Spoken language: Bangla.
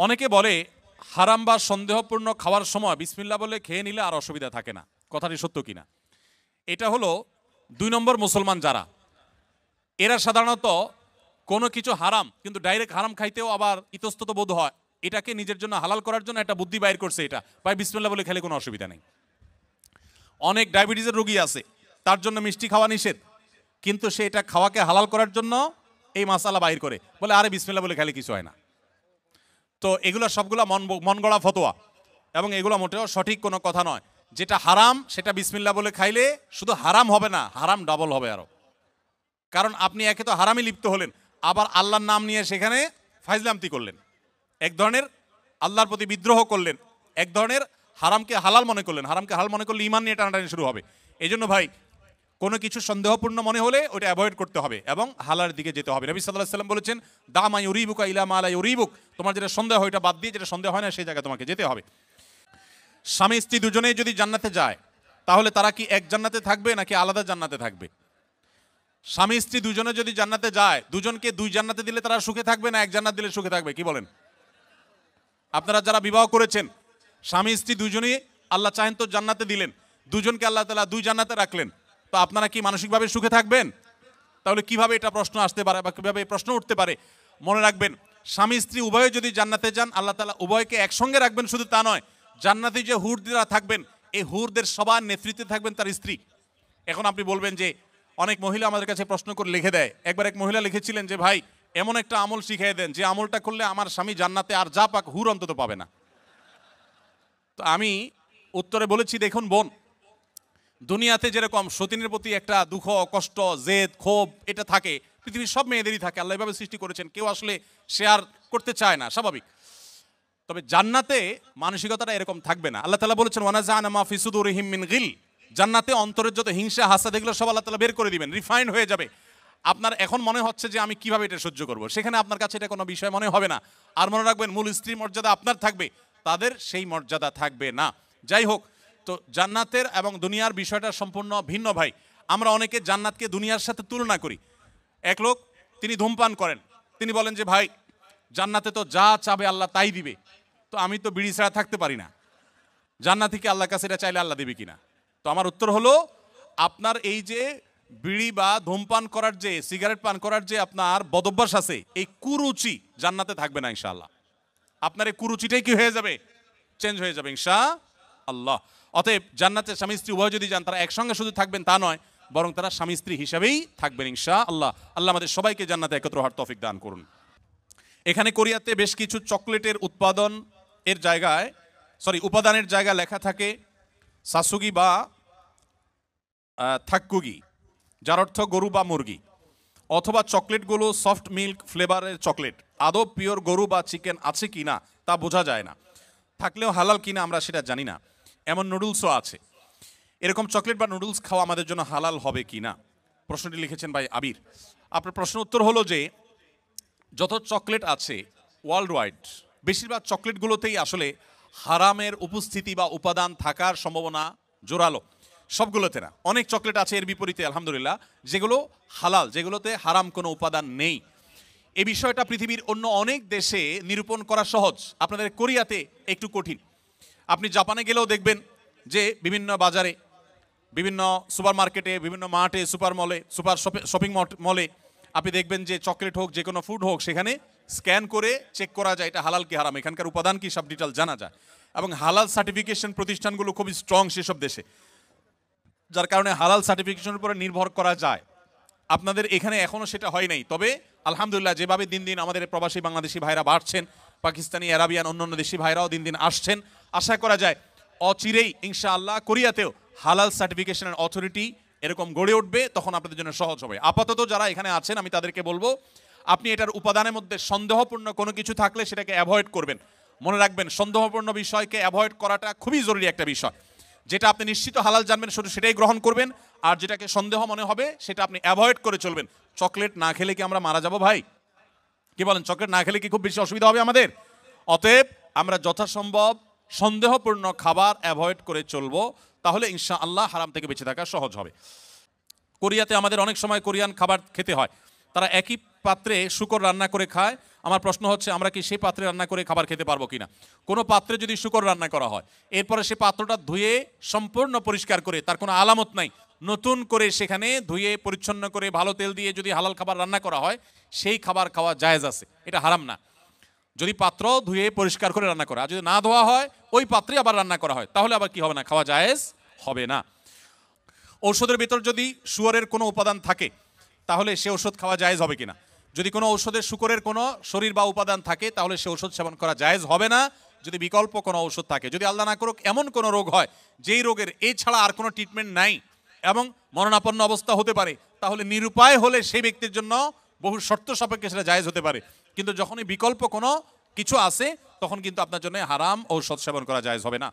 অনেকে বলে হারাম বা সন্দেহপূর্ণ খাওয়ার সময় বিসমিল্লাহ বলে খেয়ে নিলে আর অসুবিধা থাকে না। কথাটি সত্য কিনা? এটা হলো 2 নম্বর মুসলমান যারা, এরা সাধারণত কোনো কিছু হারাম কিন্তু ডাইরেক্ট হারাম খাইতেও আবার ইতস্তত বোধ হয়, এটাকে নিজের জন্য হালাল করার জন্য একটা বুদ্ধি বাইর করছে, এটা ভাই বিসমিল্লাহ বলে খেলে কোনো অসুবিধা নেই। অনেক ডায়াবেটিসের রোগী আছে, তার জন্য মিষ্টি খাওয়া নিষেধ, কিন্তু সে এটা খাওয়াকে হালাল করার জন্য এই মাসালা বাইর করে বলে আরে বিসমিল্লাহ বলে খেলে কিছু হয় না। তো এগুলো সবগুলো মন গড়া ফতোয়া এবং এগুলো মোটেও সঠিক কোনো কথা নয়। যেটা হারাম সেটা বিসমিল্লাহ বলে খাইলে শুধু হারাম হবে না, হারাম ডাবল হবে আরো। কারণ আপনি একে তো হারামে লিপ্ত হলেন, আবার আল্লাহর নাম নিয়ে সেখানে ফাইজলামতি করলেন, এক ধরনের আল্লাহর প্রতি বিদ্রোহ করলেন, এক ধরনের হারামকে হালাল মনে করলেন। হারামকে হালাল মনে করলে ঈমান নিয়ে টানাটানি শুরু হবে। এই জন্য ভাই কোনো কিছু সন্দেহপূর্ণ মনে হলে ওটা অ্যাভয়েড করতে হবে এবং হালালের দিকে যেতে হবে। নবী সাল্লাল্লাহু আলাইহি ওয়াসাল্লাম বলেছেন, দা মা ইউরিবুকা ইলা মা লা ইউরিবুক, তোমার যেটা সন্দেহ হয় ওটা বাদ দিয়ে যেটা সন্দেহ হয় না সেই জায়গায় তোমাকে যেতে হবে। স্বামী স্ত্রী দুজনেই যদি জান্নাতে যায় তাহলে তারা কি এক জান্নাতে থাকবে নাকি আলাদা জান্নাতে থাকবে? স্বামী স্ত্রী দুজনে যদি জান্নাতে যায়, দুজনকে 2 জান্নাতে দিলে তারা সুখে থাকবে না এক জান্নাত দিলে সুখে থাকবে? কি বলেন? আপনারা যারা বিবাহ করেছেন, স্বামী স্ত্রী দুজনেই আল্লাহ চাহেন তো জান্নাতে দিলেন, দুজনকে আল্লাহ তাআলা 2 জান্নাতে রাখলেন, তো আপনারা কি মানসিকভাবে সুখে থাকবেন? তাহলে কিভাবে এটা প্রশ্ন আসতে পারে বা কিভাবে প্রশ্ন উঠতে পারে? মনে রাখবেন, স্বামী স্ত্রী উভয়ে যদি জান্নাতে যান আল্লাহ তাআলা উভয়কে একসঙ্গে রাখবেন। শুধু তা নয়, জান্নাতে যে হুররা থাকবেন এই হুরদের সবার নেতৃত্বে থাকবেন তার স্ত্রী। এখন আপনি বলবেন যে অনেক মহিলা আমাদের কাছে প্রশ্ন করে লিখে দেয়। একবার এক মহিলা লিখেছিলেন যে ভাই এমন একটা আমল শিখিয়ে দেন যে আমলটা করলে আমার স্বামী জান্নাতে আর যা পাক হুর অন্তত পাবে না। তো আমি উত্তরে বলেছি, দেখুন বোন, দুনিয়াতে যেরকম সতীনের প্রতি একটা দুঃখ কষ্ট জেদ ক্ষোভ এটা থাকে, পৃথিবীর সব মেয়েদেরই থাকে, আল্লাহ এভাবে সৃষ্টি করেছেন, কেউ আসলে শেয়ার করতে চায় না, স্বাভাবিক। তবে জান্নাতে মানসিকতাটা এরকম থাকবে না। আল্লাহ তাআলা বলেছেন ওয়ানাজা'না মা ফি সুদুরিহিম মিন গিল, জান্নাতে অন্তরের যত হিংসা হাসাদ এগুলো সব আল্লাহ তাআলা বের করে দিবেন, রিফাইন্ড হয়ে যাবে। আপনার এখন মনে হচ্ছে যে আমি কিভাবে এটা সহ্য করব, সেখানে আপনার কাছে এটা কোনো বিষয় মনে হবে না। আর মনে রাখবেন, মূল স্ত্রী মর্যাদা আপনার থাকবে, তাদের সেই মর্যাদা থাকবে না। যাই হোক, তো জান্নাতের এবং দুনিয়ার বিষয়টা সম্পূর্ণ ভিন্ন ভাই। আমরা অনেকে জান্নাতকে দুনিয়ার সাথে তুলনা করি। এক লোক তিনি ধূমপান করেন, তিনি বলেন যে ভাই জান্নাতে তো যা চাবে আল্লাহ তাই দিবে, তো আমি তো বিড়ি ছাড়া থাকতে পারি না, জান্নাত থেকে আল্লাহর কাছে এটা চাইলে আল্লাহ দেবে কিনা? তো আমার উত্তর হলো, আপনার এই যে বিড়ি বা ধূমপান করার যে সিগারেট পান করার যে আপনার বদভ্যাস আছে, এই কুরুচি জান্নাতে থাকবে না ইনশাআল্লাহ। আপনার এই কুরুচিটাই কি হয়ে যাবে? চেঞ্জ হয়ে যাবে ইনশাআল্লাহ। অতএব জান্নাতে স্বামী স্ত্রী উভয় যদি যান, তারা একসঙ্গে শুধু থাকবেন তা নয়, বরং তারা স্বামী স্ত্রী হিসাবেই থাকবেন ইনশাআল্লাহ। আল্লাহ আমাদের সবাইকে জান্নাতে একত্র হওয়ার তৌফিক দান করুন। এখানে কোরিয়াতে বেশ কিছু চকলেটের উপাদানের জায়গা লেখা থাকে সাসুগি বা থাক্কুগি, যার অর্থ গরু বা মুরগি, অথবা চকলেটগুলো সফট মিল্ক ফ্লেভারের চকলেট। আদৌ পিওর গরু বা চিকেন আছে কিনা তা বোঝা যায় না, থাকলেও হালাল কিনা আমরা সেটা জানি না। এমন নুডলসও আছে। এরকম চকলেট বা নুডলস খাওয়া আমাদের জন্য হালাল হবে কিনা, প্রশ্নটি লিখেছেন ভাই আবির। আপনার প্রশ্ন উত্তর হলো যে যত চকলেট আছে ওয়ার্ল্ড ওয়াইড, বেশিরভাগ চকলেটগুলোতেই আসলে হারামের উপস্থিতি বা উপাদান থাকার সম্ভাবনা জোরালো। সবগুলোতে না, অনেক চকলেট আছে এর বিপরীতে আলহামদুলিল্লাহ যেগুলো হালাল, যেগুলোতে হারাম কোনো উপাদান নেই। এই বিষয়টা পৃথিবীর অন্য অনেক দেশে নিরূপণ করা সহজ, আপনাদের কোরিয়াতে একটু কঠিন। আপনি জাপানে গেলেও দেখবেন যে বিভিন্ন বাজারে, বিভিন্ন সুপার মার্কেটে, বিভিন্ন মার্টে, সুপার মলে, সুপার শপিং মলে আপনি দেখবেন যে চকলেট হোক যে কোনো ফুড হোক, সেখানে স্ক্যান করে চেক করা যায় এটা হালাল কি হারাম, এখানকার উপাদান কি, সব ডিটেল জানা যায়। এবং হালাল সার্টিফিকেশন প্রতিষ্ঠানগুলো খুবই স্ট্রং সেসব দেশে, যার কারণে হালাল সার্টিফিকেশনের উপরে নির্ভর করা যায়। আপনাদের এখানে এখনও সেটা হয় নাই, তবে আলহামদুলিল্লাহ যেভাবে দিন দিন আমাদের প্রবাসী বাংলাদেশি ভাইরা বাড়ছেন, পাকিস্তানি আরাবিয়ান অন্যান্য দেশি ভাইরাও দিন দিন আসছেন, আশা করা যায় অচিরেই ইনশাআল্লাহ কোরিয়াতেও হালাল সার্টিফিকেশনের অথরিটি এরকম গড়ে উঠবে, তখন আপনাদের জন্য সহজ হবে। আপাতত যারা এখানে আছেন আমি তাদেরকে বলবো, আপনি এটার উপাদানের মধ্যে সন্দেহপূর্ণ কোনো কিছু থাকলে সেটাকে অ্যাভয়েড করবেন। মনে রাখবেন, সন্দেহপূর্ণ বিষয়কে অ্যাভয়েড করাটা খুবই জরুরি একটা বিষয়। যেটা আপনি নিশ্চিত হালাল জানবেন শুধু সেটাই গ্রহণ করবেন, আর যেটাকে সন্দেহ মনে হবে সেটা আপনি অ্যাভয়েড করে চলবেন। চকলেট না খেলে কি আমরা মারা যাব ভাই? কি বলেন? চকলেট না খেলে কি খুব বেশি অসুবিধা হবে আমাদের? অতএব আমরা যথাসম্ভব সন্দেহপূর্ণ খাবার অ্যাভয়েড করে চলবো, তাহলে ইনশাআল্লাহ হারাম থেকে বেঁচে থাকা সহজ হবে। কোরিয়াতে আমাদের অনেক সময় কোরিয়ান খাবার খেতে হয়, তারা একই পাত্রে শূকর রান্না করে খায়। আমার প্রশ্ন হচ্ছে আমরা কি সেই পাত্রে রান্না করে খাবার খেতে পারবো কিনা? কোনো পাত্রে যদি শূকর রান্না করা হয়, এরপরে সে পাত্রটা ধুয়ে সম্পূর্ণ পরিষ্কার করে, তার কোনো আলামত নাই, নতুন করে সেখানে ধুয়ে পরিচ্ছন্ন করে ভালো তেল দিয়ে যদি হালাল খাবার রান্না করা হয়, সেই খাবার খাওয়া জায়েজ আছে, এটা হারাম না। যদি পাত্র ধুয়ে পরিষ্কার করে রান্না করা, আর যদি না ধোয়া হয় ওই পাত্রে আবার রান্না করা হয়, তাহলে আবার কি হবে না? খাওয়া জায়েজ হবে না। ঔষধের ভিতর যদি শুয়োরের কোনো উপাদান থাকে, তাহলে সে ওষুধ খাওয়া জায়েজ হবে কিনা? যদি কোনো ঔষধে শুকরের কোনো শরীর বা উপাদান থাকে, তাহলে সে ওষুধ সেবন করা জায়েজ হবে না। যদি বিকল্প কোনো ঔষধ থাকে, যদি আল্লাহ না করুক এমন কোনো রোগ হয় যেই রোগের এছাড়া আর কোনো ট্রিটমেন্ট নাই এবং মরণাপন্ন অবস্থা হতে পারে, তাহলে নিরুপায় হলে সেই ব্যক্তির জন্য বহু শর্ত সাপেক্ষে সেটা জায়েজ হতে পারে। কিন্তু যখনই বিকল্প কোনো কিছু আছে, তখন কিন্তু আপনার জন্য হারাম ঔষধ সেবন করা জায়েজ হবে না।